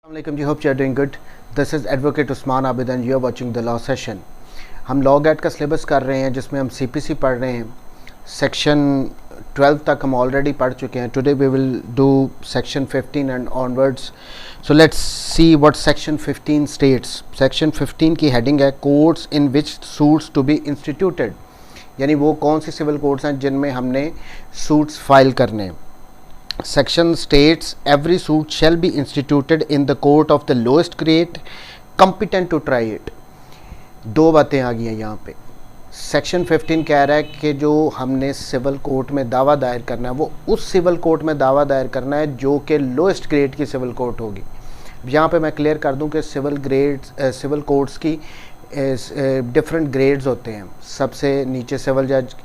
Assalamualaikum ji, hope you are doing good. This is advocate Usman Abid and you are watching the law session. हम law GAT का syllabus कर रहे हैं जिसमें हम सीपीसी पढ़ रहे हैं। सेक्शन 12 तक हम ऑलरेडी पढ़ चुके हैं। Today we will do section 15 and onwards. So let's see what section 15 states. Section 15 की हेडिंग है courts in which suits to be instituted, यानी वो कौन सी सिविल कोर्ट्स हैं जिनमें हमने सूट्स फाइल करने हैं। Section states every suit shall be instituted in the court of the lowest grade competent to try it। दो बातें आ गई हैं यहाँ पे। सेक्शन 15 कह रहा है कि जो हमने सिविल कोर्ट में दावा दायर करना है वो उस सिविल कोर्ट में दावा दायर करना है जो कि लोएस्ट ग्रेड की सिविल कोर्ट होगी। यहाँ पे मैं क्लियर कर दूँ कि सिविल कोर्ट्स की डिफरेंट ग्रेड्स होते हैं। सबसे नीचे सिविल जज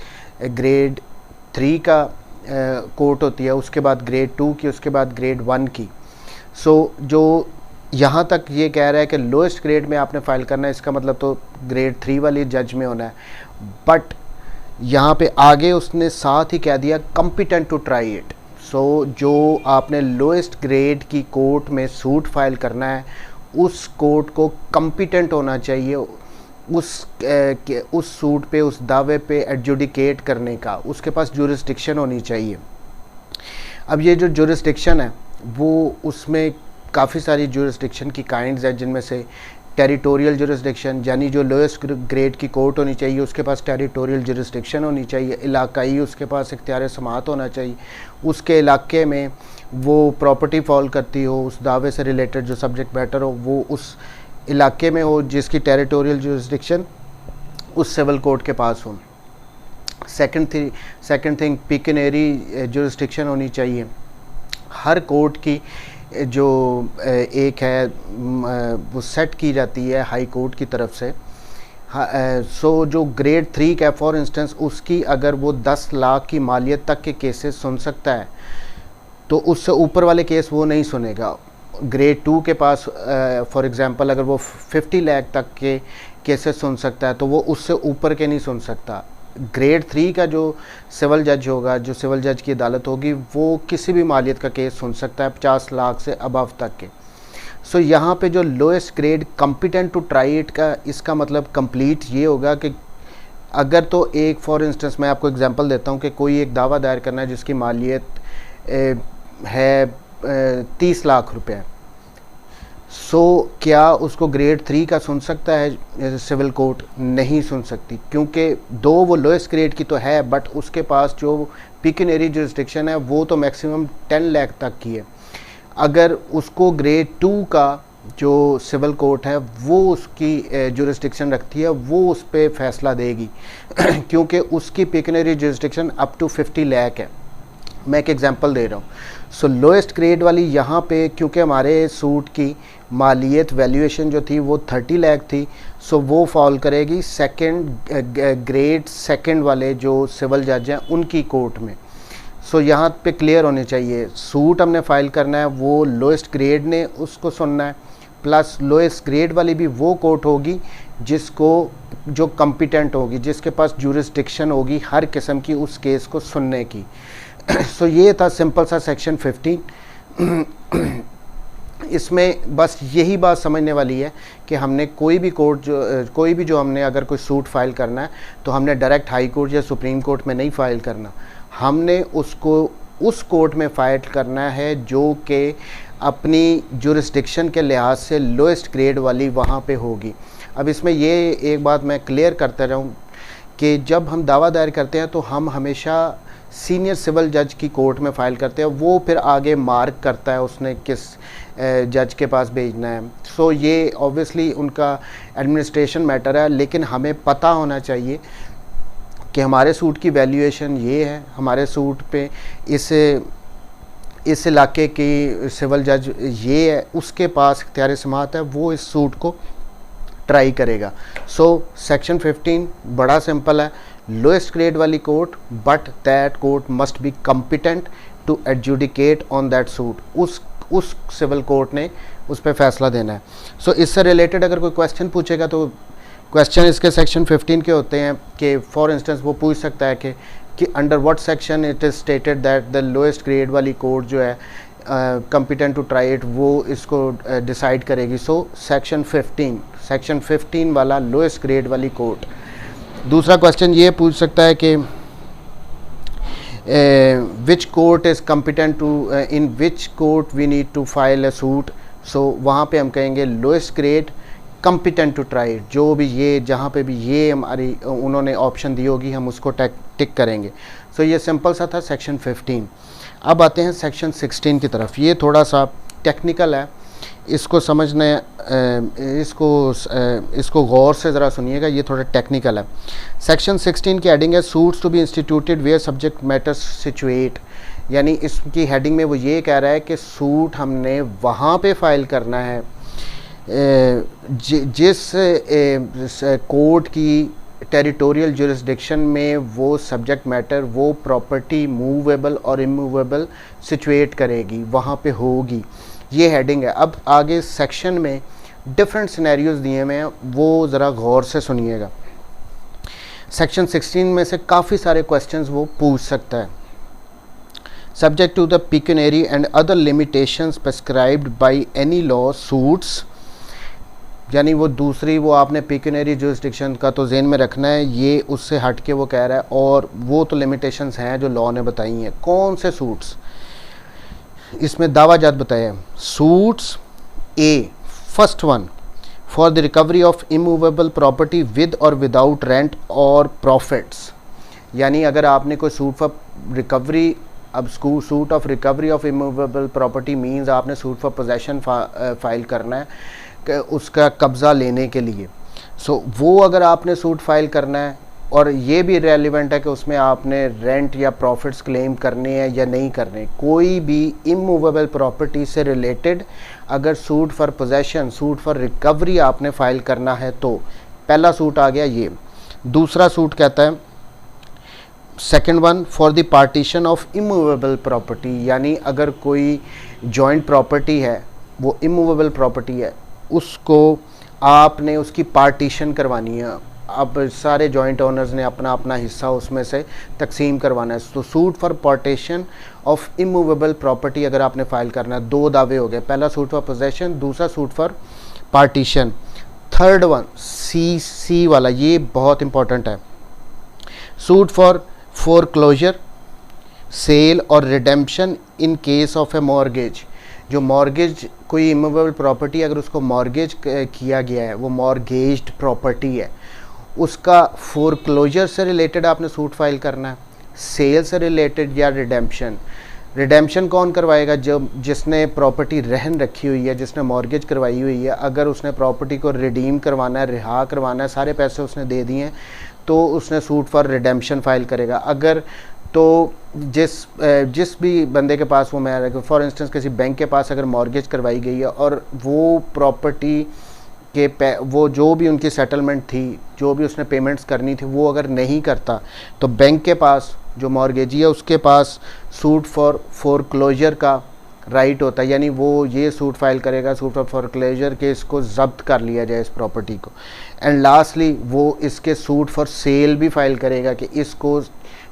ग्रेड 3 का कोर्ट होती है, उसके बाद ग्रेड 2 की, उसके बाद ग्रेड 1 की। जो यहाँ तक ये कह रहा है कि लोएस्ट ग्रेड में आपने फाइल करना है, इसका मतलब तो ग्रेड 3 वाली जज में होना है। बट यहाँ पे आगे उसने साथ ही कह दिया कॉम्पिटेंट टू ट्राई इट। जो आपने लोएस्ट ग्रेड की कोर्ट में सूट फाइल करना है उस कोर्ट को कॉम्पिटेंट होना चाहिए उस सूट पे, उस दावे पे एडजुडिकेट करने का, उसके पास जुरिस्डिक्शन होनी चाहिए। अब ये जो जुरिस्डिक्शन है वो उसमें काफ़ी सारी जुरिस्डिक्शन की काइंड्स हैं, जिनमें से टेरिटोरियल जुरिस्डिक्शन, यानी जो लोएस्ट ग्रेड की कोर्ट होनी चाहिए उसके पास टेरिटोरियल जुरिस्डिक्शन होनी चाहिए। इलाकाई उसके पास इख्तियार समाअत होना चाहिए, उसके इलाके में वो प्रॉपर्टी फॉल करती हो, उस दावे से रिलेटेड जो सब्जेक्ट मैटर हो वो उस इलाके में हो जिसकी जुरिस्डिक्शन उस सिविल कोर्ट के पास हो। सेकंड थिंग पिकनरी जुरिस्डिक्शन होनी चाहिए। हर कोर्ट की जो एक है वो सेट की जाती है हाई कोर्ट की तरफ से। जो ग्रेड 3 का फॉर इंस्टेंस उसकी अगर वो 10 लाख की मालियत तक के केसेस सुन सकता है तो उससे ऊपर वाले केस वो नहीं सुनेगा। ग्रेड 2 के पास फॉर एग्ज़ाम्पल अगर वो 50 लाख तक के केसेस सुन सकता है तो वो उससे ऊपर के नहीं सुन सकता। ग्रेड 3 का जो सिविल जज होगा, जो सिविल जज की अदालत होगी, वो किसी भी मालियत का केस सुन सकता है 50 लाख से अबव तक के। यहाँ पे जो lowest grade competent to try it का, इसका मतलब कंप्लीट ये होगा कि अगर तो एक फॉर इंस्टेंस मैं आपको एग्जांपल देता हूँ कि कोई एक दावा दायर करना है जिसकी मालियत है 30 लाख रुपए। क्या उसको ग्रेड 3 का सुन सकता है सिविल कोर्ट? नहीं सुन सकती, क्योंकि दो वो लोएस्ट ग्रेड की तो है बट उसके पास जो पिकनरी जुरिस्डिक्शन है वो तो मैक्सिमम 10 लाख तक की है। अगर उसको ग्रेड 2 का जो सिविल कोर्ट है वो उसकी जुरिस्डिक्शन रखती है, वो उस पर फैसला देगी क्योंकि उसकी पिकनरी जुरिस्डिक्शन अप टू 50 लाख है। मैं एक एग्जांपल दे रहा हूँ। लोएस्ट ग्रेड वाली यहाँ पे क्योंकि हमारे सूट की मालियत वैल्यूएशन जो थी वो 30 लाख थी, वो फॉल करेगी ग्रेड सेकंड वाले जो सिविल जज हैं उनकी कोर्ट में। यहाँ पे क्लियर होने चाहिए, सूट हमने फाइल करना है वो लोएस्ट ग्रेड ने उसको सुनना है, प्लस लोएस्ट ग्रेड वाली भी वो कोर्ट होगी जो कॉम्पिटेंट होगी, जिसके पास जुरिस्डिक्शन होगी हर किस्म की उस केस को सुनने की। ये था सिंपल सा सेक्शन 15। इसमें बस यही बात समझने वाली है कि हमने कोई भी जो हमने अगर कोई सूट फाइल करना है तो हमने डायरेक्ट हाई कोर्ट या सुप्रीम कोर्ट में नहीं फाइल करना, हमने उसको उस कोर्ट में फाइल करना है जो कि अपनी जुरिस्डिक्शन के लिहाज से लोएस्ट ग्रेड वाली वहाँ पे होगी। अब इसमें ये एक बात मैं क्लियर करता रहूँ कि जब हम दावा दायर करते हैं तो हम हमेशा सीनियर सिविल जज की कोर्ट में फ़ाइल करते हैं, वो फिर आगे मार्क करता है उसने किस जज के पास भेजना है। ये ऑब्वियसली उनका एडमिनिस्ट्रेशन मैटर है, लेकिन हमें पता होना चाहिए कि हमारे सूट की वैल्यूएशन ये है, हमारे सूट पे इस इलाके की सिविल जज ये है, उसके पास इख्तियार समाअत है, वो इस सूट को ट्राई करेगा। सेक्शन 15 बड़ा सिंपल है, लोएस्ट ग्रेड वाली court, but that court must be competent to adjudicate on that suit. उस सिविल कोर्ट ने उस पर फैसला देना है। इससे रिलेटेड अगर कोई क्वेश्चन पूछेगा तो क्वेश्चन इसके सेक्शन 15 के होते हैं कि फॉर इंस्टेंस वो पूछ सकता है कि under what section it is stated that the lowest grade वाली कोर्ट जो है कॉम्पिटेंट टू ट्राई इट वो इसको डिसाइड करेगी। सो सेक्शन 15 वाला लोएस्ट ग्रेड वाली कोर्ट। दूसरा क्वेश्चन ये पूछ सकता है कि which court is competent to in which court we need to file a suit. So वहाँ पे हम कहेंगे lowest grade competent to try, जो भी ये जहाँ पे भी ये हमारी उन्होंने ऑप्शन दी होगी हम उसको टिक करेंगे। सो ये सिंपल सा था सेक्शन 15। अब आते हैं सेक्शन 16 की तरफ। ये थोड़ा सा टेक्निकल है, इसको समझने इसको गौर से ज़रा सुनिएगा, ये थोड़ा टेक्निकल है। सेक्शन 16 की हेडिंग है suits to be instituted where subject matters situate, यानी इसकी हेडिंग में वो ये कह रहा है कि सूट हमने वहाँ पे फाइल करना है जिस कोर्ट की टेरिटोरियल जुरिस्डिक्शन में वो सब्जेक्ट मैटर, वो प्रॉपर्टी मूवेबल और इमूवेबल सिचुएट करेगी, वहाँ पे होगी। ये हेडिंग है। अब आगे सेक्शन में डिफरेंट सिनेरियोज दिए हुए हैं, वो ज़रा गौर से सुनिएगा। सेक्शन 16 में से काफ़ी सारे क्वेश्चंस वो पूछ सकता है। Subject to the pecuniary and other limitations prescribed by any law suits, यानी वो दूसरी वो आपने पिक्यूनरी जुरिस्डिक्शन का तो ज़हन में रखना है, ये उससे हट के वो कह रहा है और वो तो लिमिटेशंस हैं जो लॉ ने बताई हैं। कौन से सूट्स इसमें दावाजात बताए हैं? Suits A, first one, for the recovery of immovable property with और विदाउट रेंट और प्रॉफिट्स, यानी अगर आपने कोई सूट फॉर रिकवरी, अब suit of recovery of immovable property means आपने सूट फॉर पोजेशन फाइल करना है कि उसका कब्ज़ा लेने के लिए। सो वो अगर आपने सूट फाइल करना है, और ये भी रेलिवेंट है कि उसमें आपने रेंट या प्रॉफिट्स क्लेम करने हैं या नहीं करने। कोई भी इमूवेबल प्रॉपर्टी से रिलेटेड अगर suit for possession, suit for recovery आपने फाइल करना है तो पहला सूट आ गया ये। दूसरा सूट कहता है second one, for the partition of immovable property, यानी अगर कोई जॉइंट प्रॉपर्टी है, वो इमूवेबल प्रॉपर्टी है, उसको आपने उसकी पार्टीशन करवानी है। अब सारे जॉइंट ओनर्स ने अपना अपना हिस्सा उसमें से तकसीम करवाना है। तो suit for partition of immovable property अगर आपने फाइल करना है, दो दावे हो गए, पहला सूट फॉर पोजेशन, दूसरा suit for partition. Third one C वाला, ये बहुत इंपॉर्टेंट है, सूट फॉर फोरक्लोजर, सेल और redemption in case of a mortgage. जो मॉर्गेज, कोई इमूवेबल प्रॉपर्टी अगर उसको मॉर्गेज किया गया है, वो मॉर्गेज्ड प्रॉपर्टी है, उसका फोरक्लोजर से रिलेटेड आपने सूट फाइल करना है, सेल से रिलेटेड या रिडेम्पशन। रिडेम्पशन कौन करवाएगा? जब जिसने प्रॉपर्टी रहन रखी हुई है, जिसने मॉर्गेज करवाई हुई है, अगर उसने प्रॉपर्टी को रिडीम करवाना है, रिहा करवाना है, सारे पैसे उसने दे दिए हैं, तो उसने सूट फॉर रिडेम्पशन फाइल करेगा। अगर तो जिस भी बंदे के पास वो, मैं फॉर इंस्टेंस किसी बैंक के पास अगर मॉर्गेज करवाई गई है और वो प्रॉपर्टी के वो जो भी उनकी सेटलमेंट थी, जो भी उसने पेमेंट्स करनी थी, वो अगर नहीं करता तो बैंक के पास, जो मॉर्गेजी है उसके पास सूट फॉर फोरक्लोजर का राइट होता है, यानी वो ये सूट फाइल करेगा, सूट फॉर फोरक्लोजर के इसको ज़ब्त कर लिया जाए इस प्रॉपर्टी को। एंड लास्टली वो इसके सूट फॉर सेल भी फाइल करेगा कि इसको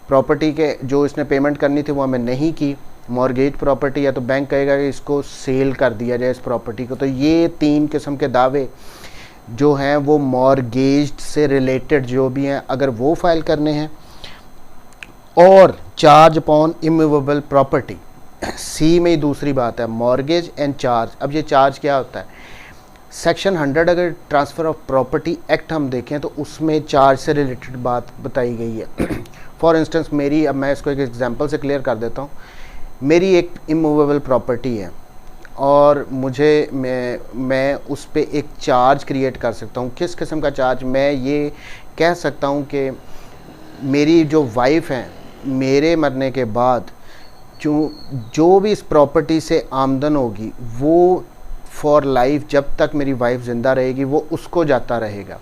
प्रॉपर्टी के जो इसने पेमेंट करनी थी वो हमें नहीं की, मॉर्गेज प्रॉपर्टी है, तो बैंक कहेगा कि इसको सेल कर दिया जाए इस प्रॉपर्टी को। तो ये तीन किस्म के दावे जो हैं वो मॉर्गेज से रिलेटेड जो भी हैं, अगर वो फाइल करने हैं। और चार्ज अपॉन इमूवेबल प्रॉपर्टी, सी में ही दूसरी बात है, मॉर्गेज एंड चार्ज। अब ये चार्ज क्या होता है? सेक्शन 100 अगर ट्रांसफ़र ऑफ प्रॉपर्टी एक्ट हम देखें तो उसमें चार्ज से रिलेटेड बात बताई गई है। फॉर इंस्टेंस मेरी, अब मैं इसको एक एग्जांपल से क्लियर कर देता हूँ। मेरी एक इमूवेबल प्रॉपर्टी है और मुझे मैं उस पर एक चार्ज क्रिएट कर सकता हूँ। किस किस्म का चार्ज? मैं ये कह सकता हूँ कि मेरी जो वाइफ हैं, मेरे मरने के बाद जो भी इस प्रॉपर्टी से आमदन होगी वो फॉर लाइफ, जब तक मेरी वाइफ ज़िंदा रहेगी वो उसको जाता रहेगा।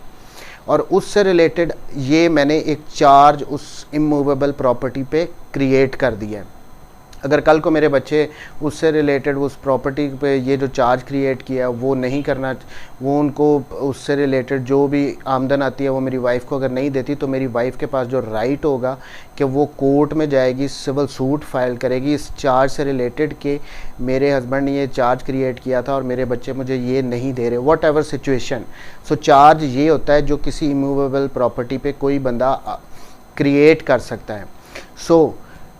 और उससे रिलेटेड ये मैंने एक चार्ज उस इमूवेबल प्रॉपर्टी पे क्रिएट कर दिया है। अगर कल को मेरे बच्चे उससे रिलेटेड उस प्रॉपर्टी पे ये जो चार्ज क्रिएट किया वो नहीं करना, वो उनको उससे रिलेटेड जो भी आमदन आती है वो मेरी वाइफ को अगर नहीं देती, तो मेरी वाइफ के पास जो राइट होगा कि वो कोर्ट में जाएगी, सिविल सूट फाइल करेगी इस चार्ज से रिलेटेड कि मेरे हस्बैंड ने ये चार्ज क्रिएट किया था और मेरे बच्चे मुझे ये नहीं दे रहे, what ever situation. So charge ये होता है जो किसी इमूवेबल प्रॉपर्टी पे कोई बंदा क्रिएट कर सकता है। सो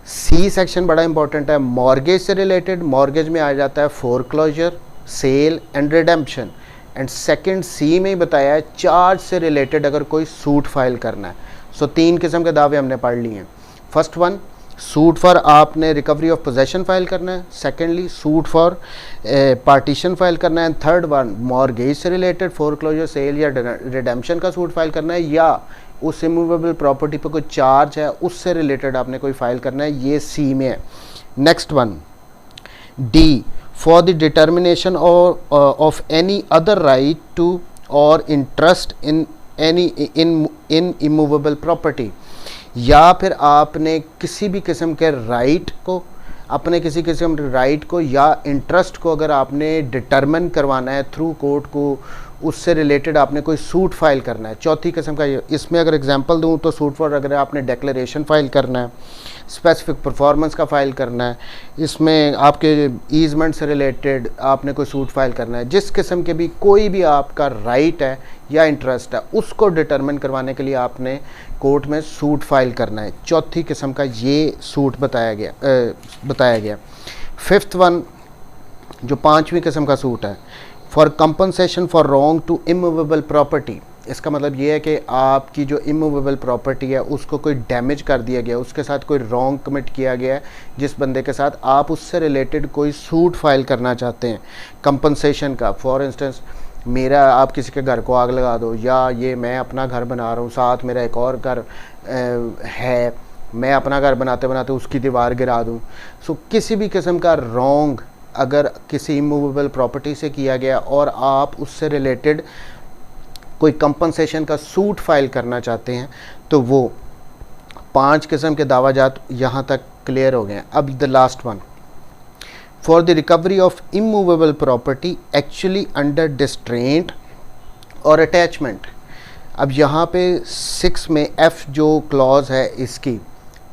सी सेक्शन बड़ा इंपॉर्टेंट है, मॉर्गेज से रिलेटेड। मॉर्गेज में आ जाता है foreclosure, sale and redemption. And second C में ही बताया है चार्ज से रिलेटेड अगर कोई सूट फाइल करना है। सो 3 किस्म के दावे हमने पढ़ लिए हैं। फर्स्ट वन, सूट फॉर आपने रिकवरी ऑफ पोजेशन फाइल करना है। Secondly suit for partition file करना है। एंड थर्ड वन, मॉर्गेज से रिलेटेड फोरक्लोजर, सेल या रिडेम्पशन का सूट फाइल करना है, या उस इमूवेबल प्रॉपर्टी पर कोई चार्ज है उससे रिलेटेड आपने कोई फाइल करना है, ये सी में है। Next one, D, for the determination of any other right to और interest in any in immovable property, या फिर आपने किसी भी किस्म के राइट को, अपने किसी किस्म के राइट को या इंटरेस्ट को अगर आपने डिटर्मिन करवाना है थ्रू कोर्ट को, उससे रिलेटेड आपने कोई सूट फाइल करना है। चौथी किस्म का इसमें अगर एग्जांपल दूं तो सूट फॉर अगर आपने डिक्लेरेशन फाइल करना है, स्पेसिफिक परफॉर्मेंस का फाइल करना है, इसमें आपके ईजमेंट से रिलेटेड आपने कोई सूट फाइल करना है, जिस किस्म के भी कोई भी आपका राइट है या इंटरेस्ट है उसको डिटरमिन करवाने के लिए आपने कोर्ट में सूट फाइल करना है। चौथी किस्म का ये सूट बताया गया। फिफ्थ वन, जो 5वीं किस्म का सूट है, for compensation for wrong to immovable property. इसका मतलब ये है कि आपकी जो इमूवेबल प्रॉपर्टी है उसको कोई डैमेज कर दिया गया, उसके साथ कोई रॉन्ग कमिट किया गया है जिस बंदे के साथ, आप उससे रिलेटेड कोई सूट फाइल करना चाहते हैं कंपनसेशन का। फॉर इंस्टेंस, मेरा आप किसी के घर को आग लगा दो, या ये मैं अपना घर बना रहा हूँ, साथ मेरा एक और घर है, मैं अपना घर बनाते बनाते उसकी दीवार गिरा दूँ। सो किसी भी किस्म का रॉन्ग अगर किसी इमूवेबल प्रॉपर्टी से किया गया और आप उससे रिलेटेड कोई कंपनसेशन का सूट फाइल करना चाहते हैं, तो वो 5 किस्म के दावाजात यहाँ तक क्लियर हो गए हैं। अब the last one, for the recovery of immovable property actually under distraint और अटैचमेंट। अब यहाँ पे 6 में एफ जो क्लॉज है इसकी,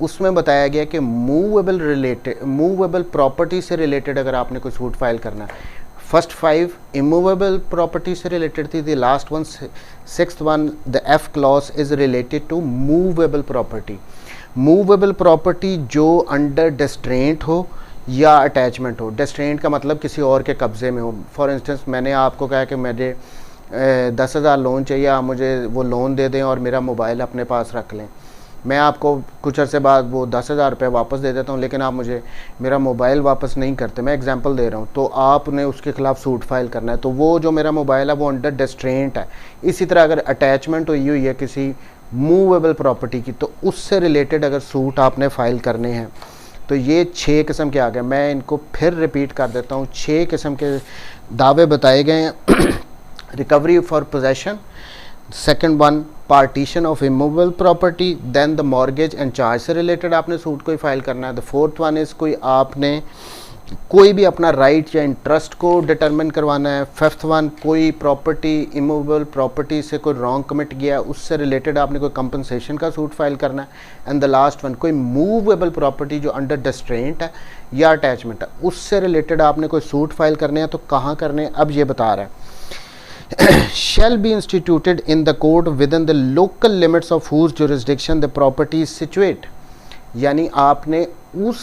उसमें बताया गया कि मूवेबल प्रॉपर्टी से रिलेटेड अगर आपने कोई सूट फाइल करना है, फर्स्ट 5 इमूवेबल प्रॉपर्टी से रिलेटेड थी, the last one 6th one, the F clause is related to movable property. Movable property जो अंडर डिस्ट्रेंट हो या अटैचमेंट हो। डिस्ट्रेंट का मतलब किसी और के कब्ज़े में हो। फॉर इंस्टेंस, मैंने आपको कहा कि मुझे 10,000 लोन चाहिए, आप मुझे वो लोन दे दें और मेरा मोबाइल अपने पास रख लें। मैं आपको कुछ अर्से बाद वो 10,000 रुपये वापस दे देता हूँ, लेकिन आप मुझे मेरा मोबाइल वापस नहीं करते। मैं एग्जांपल दे रहा हूँ। तो आपने उसके खिलाफ सूट फाइल करना है, तो वो जो मेरा मोबाइल है वो अंडर डिस्ट्रेंट है। इसी तरह अगर अटैचमेंट हुई है किसी मूवेबल प्रॉपर्टी की, तो उससे रिलेटेड अगर सूट आपने फाइल करने हैं, तो ये 6 किस्म के आ गए। मैं इनको फिर रिपीट कर देता हूँ। 6 किस्म के दावे बताए गए हैं। Recovery for possession, second one partition of immovable property, then the mortgage and charge से रिलेटेड आपने सूट कोई फाइल करना है। द फोर्थ वन इज़ कोई आपने कोई भी अपना राइट या इंटरेस्ट को डिटरमिन करवाना है। फिफ्थ वन, कोई प्रॉपर्टी इमूवेबल प्रॉपर्टी से कोई रॉन्ग कमिट गया, उससे रिलेटेड आपने कोई कंपनसेशन का सूट फाइल करना है। एंड द लास्ट वन, कोई मूवेबल प्रॉपर्टी जो अंडर डिस्ट्रेंट है या अटैचमेंट है, उससे रिलेटेड आपने कोई सूट फाइल करने हैं। तो कहाँ करने हैं अब ये बता रहा है। shall be instituted in the court within the local limits of whose jurisdiction the property is situate। यानी आपने उस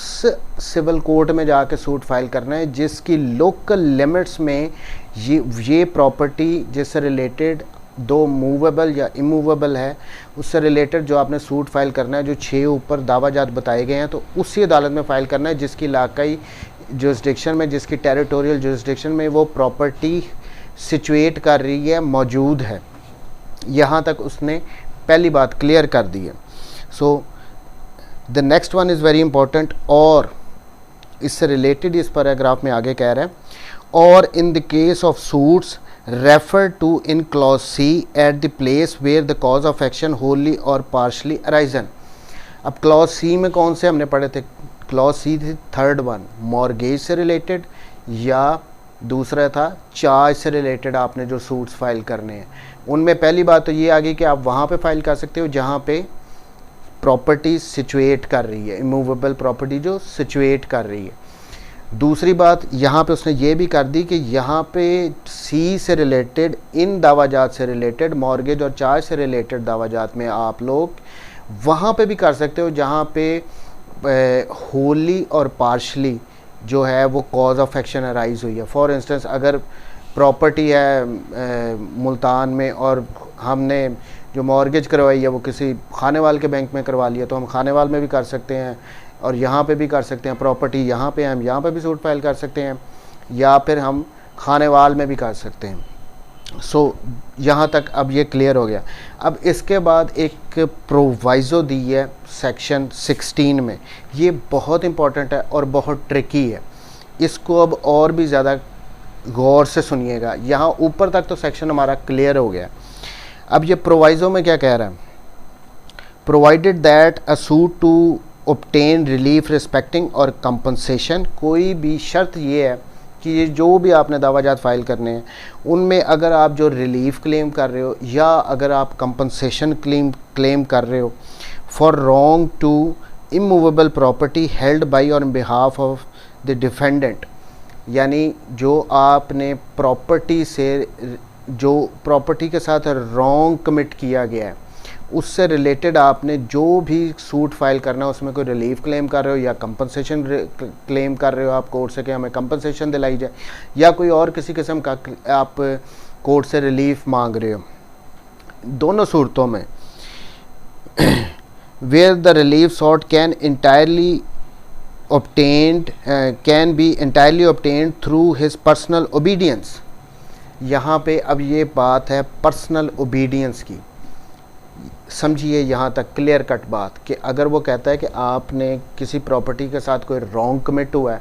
सिविल कोर्ट में जाके सूट फाइल करना है जिसकी लोकल लिमिट्स में ये प्रॉपर्टी जिससे रिलेटेड दो मूवेबल या इमूवेबल है, उससे रिलेटेड जो आपने सूट फाइल करना है, जो 6 ऊपर दावाजात बताए गए हैं, तो उसी अदालत में फ़ाइल करना है जिसकी इलाकाई जुरिस्डिक्शन में, जिसकी टेरिटोरियल जुरिस्डिक्शन में वो प्रॉपर्टी सिचुएट कर रही है, मौजूद है। यहाँ तक उसने पहली बात क्लियर कर दी है। So the next one is very important, और इससे रिलेटेड इस पैराग्राफ में आगे कह रहा है, और in the case of suits refer to in clause C at the place where the cause of action wholly or partly arisen. अब क्लॉज सी में कौन से हमने पढ़े थे? क्लॉज सी थी थर्ड वन, मॉर्गेज से रिलेटेड, या दूसरा था चार्ज से रिलेटेड आपने जो सूट्स फाइल करने हैं। उनमें पहली बात तो ये आ गई कि आप वहाँ पे फाइल कर सकते हो जहाँ पे प्रॉपर्टी सिचुएट कर रही है, इमूवेबल प्रॉपर्टी जो सिचुएट कर रही है। दूसरी बात यहाँ पे उसने ये भी कर दी कि यहाँ पे सी से रिलेटेड, इन दावाजात से रिलेटेड, मॉर्गेज और चार्ज से रिलेटेड दावाजात में आप लोग वहाँ पे भी कर सकते हो जहाँ पे होली और पार्शली जो है वो कॉज ऑफ एक्शन अराइज हुई है। फॉर इंस्टेंस अगर प्रॉपर्टी है मुल्तान में और हमने जो मॉर्गेज करवाई है वो किसी खानेवाल के बैंक में करवा लिया, तो हम खानेवाल में भी कर सकते हैं और यहाँ पे भी कर सकते हैं। प्रॉपर्टी यहाँ पे हम यहाँ पे भी सूट फाइल कर सकते हैं, या फिर हम खानेवाल में भी कर सकते हैं। सो यहाँ तक अब ये क्लियर हो गया। अब इसके बाद एक प्रोवाइज़ो दी है सेक्शन 16 में, ये बहुत इंपॉर्टेंट है और बहुत ट्रिकी है। इसको अब और भी ज़्यादा गौर से सुनिएगा। यहाँ ऊपर तक तो सेक्शन हमारा क्लियर हो गया। अब ये प्रोवाइज़ो में क्या कह रहा है, provided that a suit to obtain relief respecting or compensation, कोई भी शर्त ये है कि ये जो भी आपने दावाजात फाइल करने हैं उनमें अगर आप जो रिलीफ क्लेम कर रहे हो या अगर आप कंपनसेशन क्लेम कर रहे हो for wrong to immovable property held by or behalf of the defendant, यानी जो आपने प्रॉपर्टी से, जो प्रॉपर्टी के साथ रॉन्ग कमिट किया गया है उससे रिलेटेड आपने जो भी सूट फाइल करना है, उसमें कोई रिलीफ क्लेम कर रहे हो या कंपनसेशन क्लेम कर रहे हो आप कोर्ट से कि हमें कंपनसेशन दिलाई जाए, या कोई और किसी किस्म का आप कोर्ट से रिलीफ मांग रहे हो, दोनों सूरतों में where the relief sought can be entirely obtained through his personal obedience. यहाँ पे अब ये बात है पर्सनल ओबीडियंस की, समझिए यहाँ तक क्लियर कट बात कि अगर वो कहता है कि आपने किसी प्रॉपर्टी के साथ कोई रॉन्ग कमिट हुआ है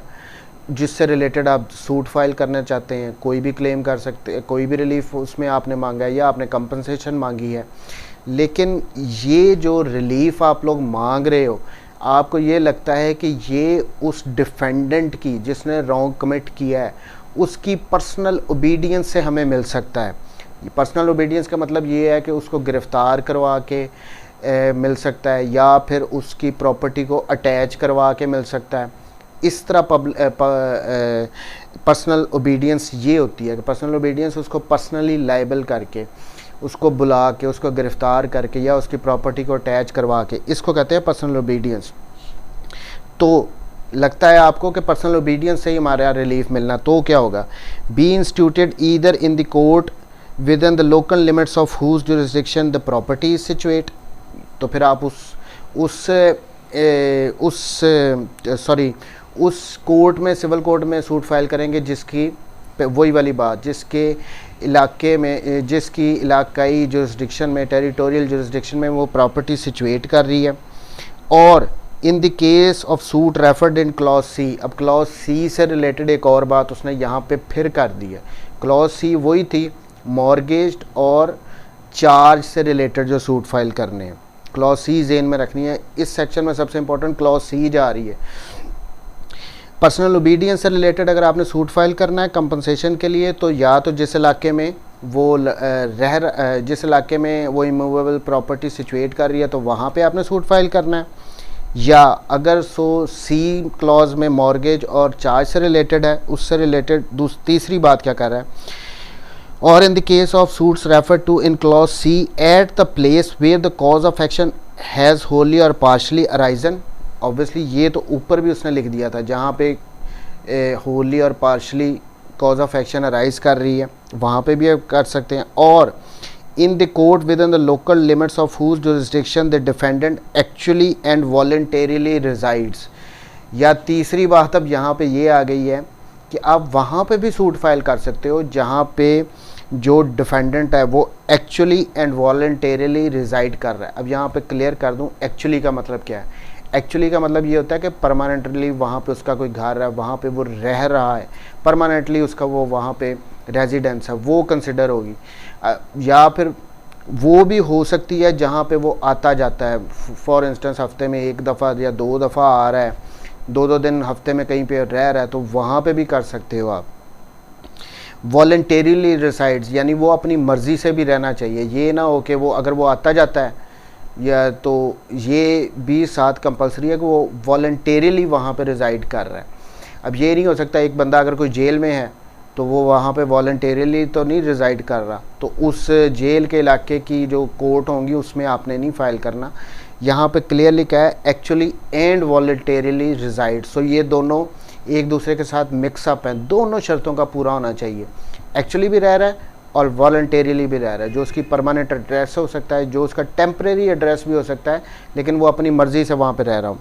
जिससे रिलेटेड आप सूट फाइल करना चाहते हैं, कोई भी क्लेम कर सकते हैं, कोई भी रिलीफ उसमें आपने मांगा है या आपने कंपनसेशन मांगी है, लेकिन ये जो रिलीफ आप लोग मांग रहे हो आपको ये लगता है कि ये उस डिफेंडेंट की जिसने रॉन्ग कमिट किया है उसकी पर्सनल ओबीडियंस से हमें मिल सकता है। पर्सनल ओबीडियंस का मतलब ये है कि उसको गिरफ़्तार करवा के मिल सकता है या फिर उसकी प्रॉपर्टी को अटैच करवा के मिल सकता है। इस तरह पर्सनल ओबीडियंस ये होती है कि पर्सनल ओबीडियंस उसको पर्सनली लायबल करके, उसको बुला के, उसको गिरफ़्तार करके या उसकी प्रॉपर्टी को अटैच करवा के, इसको कहते हैं पर्सनल ओबीडियंस। तो लगता है आपको कि पर्सनल ओबीडियंस से ही हमारा रिलीफ मिलना, तो क्या होगा, B instituted either in the court within the local limits of whose jurisdiction the property is situate। तो फिर आप उस कोर्ट में, सिविल कोर्ट में सूट फाइल करेंगे जिसकी, वही वाली बात, जिसके इलाके में, जिसकी इलाकाई जुरिस्डिक्शन में, टेरिटोरियल जुरिस्डिक्शन में वो प्रॉपर्टी सिचुएट कर रही है। और in the case of suit referred in clause C, अब क्लॉज सी से रिलेटेड एक और बात उसने यहाँ पे फिर कर दी है। क्लॉज सी वही थी मॉर्गेज और चार्ज से रिलेटेड जो सूट फाइल करने हैं, क्लॉज सी जेन में रखनी है। इस सेक्शन में सबसे इंपॉर्टेंट क्लॉज सी जा रही है। पर्सनल ओबीडियंस से रिलेटेड अगर आपने सूट फाइल करना है कंपनसेशन के लिए, तो या तो जिस इलाके में वो जिस इलाके में वो इमूवेबल प्रॉपर्टी सिचुएट कर रही है तो वहाँ पे आपने सूट फाइल करना है, या अगर सी क्लॉज में मॉर्गेज और चार्ज से रिलेटेड है उससे रिलेटेड तीसरी बात क्या कर रहा है, और in the case of suits referred to in clause C at the place where the cause of action has wholly or partially arisen। obviously ये तो ऊपर भी उसने लिख दिया था जहाँ पे wholly और partially cause of action arise कर रही है वहाँ पे भी आप कर सकते हैं। और in the court within the local limits of whose jurisdiction the defendant actually and voluntarily resides। या तीसरी बात अब यहाँ पे ये आ गई है कि आप वहाँ पे भी सूट फाइल कर सकते हो जहाँ पे जो डिफेंडेंट है वो एक्चुअली एंड वॉलंटेरिली रिजाइड कर रहा है। अब यहाँ पे क्लियर कर दूँ एक्चुअली का मतलब क्या है। एक्चुअली का मतलब ये होता है कि परमानेंटली वहाँ पे उसका कोई घर है, वहाँ पे वो रह रहा है, परमानेंटली उसका वो वहाँ पे रेजिडेंस है, वो कंसिडर होगी। या फिर वो भी हो सकती है जहाँ पे वो आता जाता है, फॉर इंस्टेंस हफ्ते में एक दफ़ा या 2 दफ़ा आ रहा है 2-2 दिन हफ्ते में कहीं पे रह रहा है तो वहाँ पे भी कर सकते हो आप। वॉलंटेरीली रिसाइड्स, यानी वो अपनी मर्ज़ी से भी रहना चाहिए, ये ना हो कि वो अगर वो आता जाता है या तो ये भी साथ कंपलसरी है कि वो वॉलंटेरीली वहाँ पे रिज़ाइड कर रहा है। अब ये नहीं हो सकता एक बंदा अगर कोई जेल में है तो वो वहाँ पे वॉलंटेरीली तो नहीं रिज़ाइड कर रहा, तो उस जेल के इलाके की जो कोर्ट होंगी उसमें आपने नहीं फ़ाइल करना। यहाँ पे क्लियरली क्या है, एक्चुअली एंड वॉलंटेरीली रिज़ाइड। सो ये दोनों एक दूसरे के साथ मिक्सअप हैं, दोनों शर्तों का पूरा होना चाहिए, एक्चुअली भी रह रहा है और वॉलंटेरीली भी रह रहा है। जो उसकी परमानेंट एड्रेस हो सकता है, जो उसका टेम्परेरी एड्रेस भी हो सकता है, लेकिन वो अपनी मर्ज़ी से वहाँ पे रह रहा हूँ।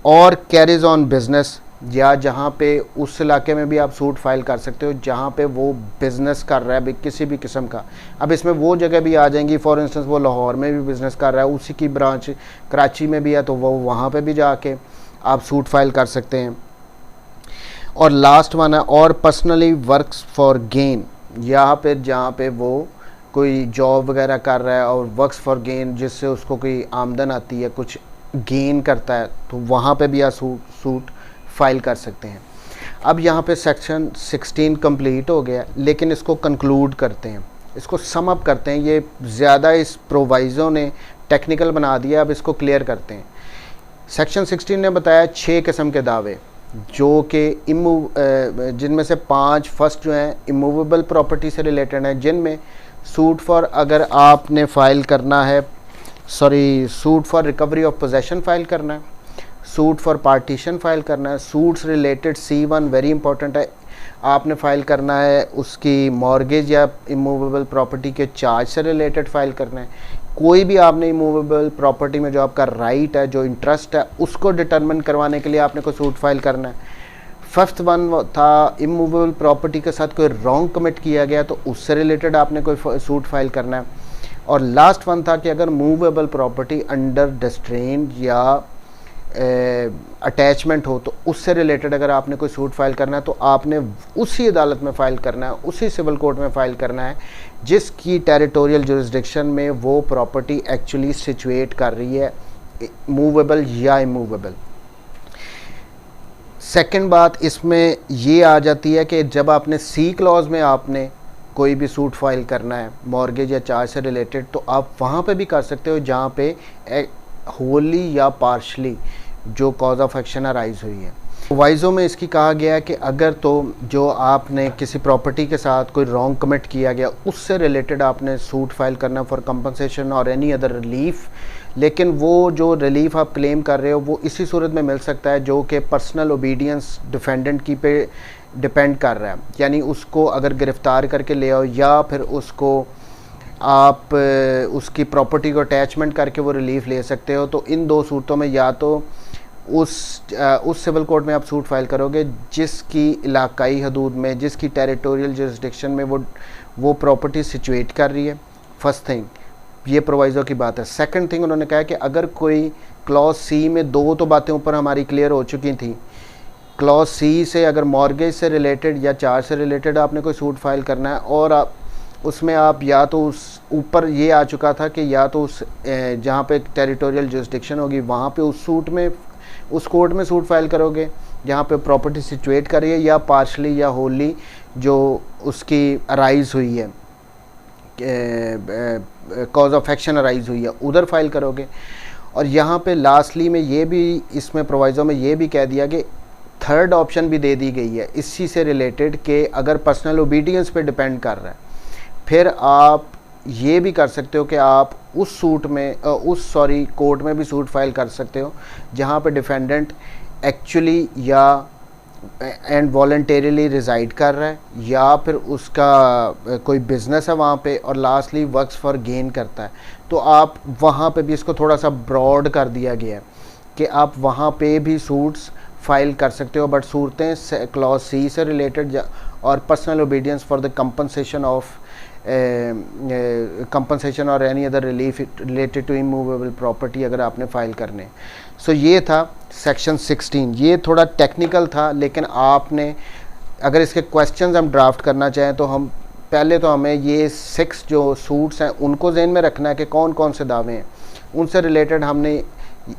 और कैरीज ऑन बिज़नेस, या जहाँ पे उस इलाके में भी आप सूट फाइल कर सकते हो जहाँ पे वो बिज़नेस कर रहा है किसी भी किस्म का। अब इसमें वो जगह भी आ जाएंगी, फॉर इंस्टेंस वो लाहौर में भी बिज़नेस कर रहा है, उसी की ब्रांच कराची में भी है तो वो वहाँ पे भी जाके आप सूट फाइल कर सकते हैं। और लास्ट वन है, और पर्सनली वर्क्स फॉर गेन, यहाँ पे जहाँ पे वो कोई जॉब वगैरह कर रहा है और वर्क्स फॉर गेन, जिससे उसको कोई आमदन आती है, कुछ गेन करता है, तो वहाँ पे भी आप सूट फाइल कर सकते हैं। अब यहाँ पे सेक्शन 16 कंप्लीट हो गया, लेकिन इसको कंक्लूड करते हैं, इसको सम अप करते हैं। ये ज़्यादा इस प्रोवाइज़ो ने टेक्निकल बना दिया, अब इसको क्लियर करते हैं। सेक्शन 16 ने बताया 6 किस्म के दावे जो कि जिनमें से 5 फर्स्ट जो हैं इमूवेबल प्रॉपर्टी से रिलेटेड हैं, जिनमें सूट फॉर अगर आपने फ़ाइल करना है, suit for recovery of possession file करना है, सूट फॉर पार्टीशन फ़ाइल करना है, suits related C1 very important है, आपने फ़ाइल करना है उसकी मॉर्गेज या इमूवेबल प्रॉपर्टी के चार्ज से रिलेटेड फ़ाइल करना है। कोई भी आपने इमूवेबल प्रॉपर्टी में जो आपका राइट है, जो इंटरेस्ट है, उसको डिटरमिन करवाने के लिए आपने कोई सूट फाइल करना है। फिफ्थ वन था इमूवेबल प्रॉपर्टी के साथ कोई रॉन्ग कमिट किया गया तो उससे रिलेटेड आपने कोई सूट फाइल करना है। और लास्ट वन था कि अगर मूवेबल प्रॉपर्टी अंडर डिस्ट्रेन या अटैचमेंट हो तो उससे रिलेटेड अगर आपने कोई सूट फाइल करना है तो आपने उसी अदालत में फ़ाइल करना है, उसी सिविल कोर्ट में फ़ाइल करना है जिसकी टेरिटोरियल जुरिस्डिक्शन में वो प्रॉपर्टी एक्चुअली सिचुएट कर रही है, मूवेबल या इमूवेबल। सेकंड बात इसमें ये आ जाती है कि जब आपने सी क्लॉज में आपने कोई भी सूट फाइल करना है मॉर्गेज या चार्ज से रिलेटेड, तो आप वहाँ पे भी कर सकते हो जहाँ पे होली या पार्शली जो कॉज ऑफ एक्शन अराइज हुई है। वाइजो में इसकी कहा गया है कि अगर तो जो आपने किसी प्रॉपर्टी के साथ कोई रॉन्ग कमिट किया गया उससे रिलेटेड आपने सूट फाइल करना फॉर कंपनसेशन और एनी अदर रिलीफ, लेकिन वो जो रिलीफ आप क्लेम कर रहे हो वो इसी सूरत में मिल सकता है जो कि पर्सनल ओबीडियंस डिफेंडेंट की पे डिपेंड कर रहा है, यानी उसको अगर गिरफ़्तार करके ले आओ या फिर उसको आप उसकी प्रॉपर्टी को अटैचमेंट करके वो रिलीफ ले सकते हो। तो इन दो सूरतों में या तो उस सिविल कोर्ट में आप सूट फाइल करोगे जिसकी इलाकाई हदूद में, जिसकी टेरिटोरियल जुरिस्डिक्शन में वो प्रॉपर्टी सिचुएट कर रही है। फर्स्ट थिंग ये प्रोवाइज़ो की बात है। सेकंड थिंग उन्होंने कहा कि अगर कोई क्लॉज सी में दो तो बातें ऊपर हमारी क्लियर हो चुकी थी, क्लॉज सी से अगर मॉर्गेज से रिलेटेड या चार्ज से रिलेटेड आपने कोई सूट फाइल करना है और आप उसमें आप या तो उस ऊपर ये आ चुका था कि या तो उस जहाँ पे टेरिटोरियल जुरिस्डिक्शन होगी वहाँ पे उस सूट में उस कोर्ट में सूट फाइल करोगे जहाँ पे प्रॉपर्टी सिचुएट कर रही है, या पार्शली या होली जो उसकी अराइज हुई है, कॉज ऑफ एक्शन अराइज हुई है, उधर फाइल करोगे। और यहाँ पे लास्टली में ये भी इसमें प्रोवाइज़ो में ये भी कह दिया कि थर्ड ऑप्शन भी दे दी गई है इसी से रिलेटेड कि अगर पर्सनल ओबीडियंस पे डिपेंड कर रहा है फिर आप ये भी कर सकते हो कि आप उस सूट में कोर्ट में भी सूट फाइल कर सकते हो जहाँ पे डिफेंडेंट एक्चुअली या एंड वॉलंटेरीली रिज़ाइड कर रहा है या फिर उसका कोई बिज़नेस है वहाँ पे, और लास्टली वर्क्स फॉर गेन करता है। तो आप वहाँ पे भी इसको थोड़ा सा ब्रॉड कर दिया गया है कि आप वहाँ पे भी सूट्स फाइल कर सकते हो, बट सूरतें क्लॉज सी से रिलेटेड और personal obedience for the compensation और any other relief related to immovable property अगर आपने फ़ाइल करने। सो ये था सेक्शन 16। ये थोड़ा टेक्निकल था, लेकिन आपने अगर इसके क्वेश्चंस हम ड्राफ्ट करना चाहें तो हम पहले तो हमें ये 6 जो सूट्स हैं उनको जहन में रखना है कि कौन कौन से दावे हैं, उनसे रिलेटेड हमने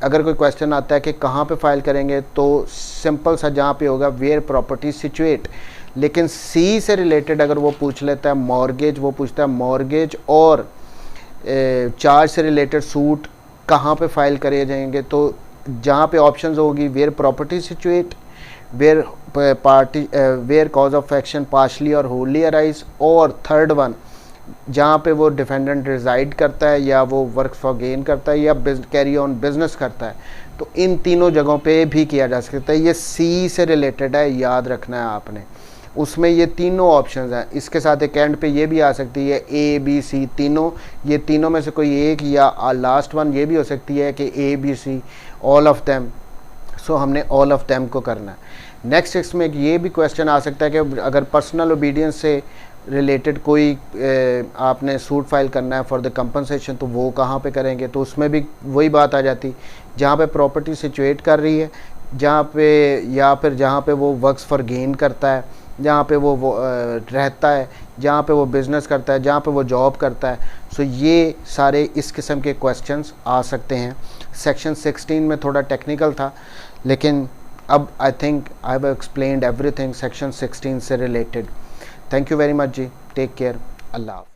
अगर कोई क्वेश्चन आता है कि कहाँ पे फाइल करेंगे, तो सिंपल सा जहाँ पे होगा वेयर प्रॉपर्टी सिचुएट। लेकिन सी से रिलेटेड अगर वो पूछ लेता है मॉर्गेज, वो पूछता है मॉर्गेज और चार्ज से रिलेटेड सूट कहाँ पे फाइल करे जाएंगे, तो जहाँ पे ऑप्शंस होगी where property situate, where cause of action partly or wholly arise, और थर्ड वन जहाँ पे वो डिफेंडेंट रिजाइड करता है या वो वर्क फॉर गेन करता है या कैरी ऑन बिजनेस करता है। तो इन तीनों जगहों पे भी किया जा सकता है। ये सी से रिलेटेड है, याद रखना है आपने। उसमें ये तीनों ऑप्शंस हैं। इसके साथ एक एंड पे ये भी आ सकती है ए बी सी तीनों, ये तीनों में से कोई एक या लास्ट वन ये भी हो सकती है कि A B C all of them. सो हमने ऑल ऑफ देम को करना है। नेक्स्ट इसमें ये भी क्वेश्चन आ सकता है कि अगर पर्सनल ओबीडियंस से रिलेटेड कोई आपने सूट फाइल करना है फॉर द कंपनसेशन, तो वो कहाँ पे करेंगे, तो उसमें भी वही बात आ जाती जहाँ पे प्रॉपर्टी सिचुएट कर रही है, जहाँ पे या फिर जहाँ पे वो वर्क्स फॉर गेन करता है, जहाँ पे वो रहता है, जहाँ पे वो बिज़नेस करता है, जहाँ पे वो जॉब करता है। सो ये सारे इस किस्म के क्वेश्चंस आ सकते हैं। सेक्शन 16 में थोड़ा टेक्निकल था, लेकिन अब I think I have explained everything section 16 से related. Thank you very much ji, take care, अल्लाह हाफ़िज़।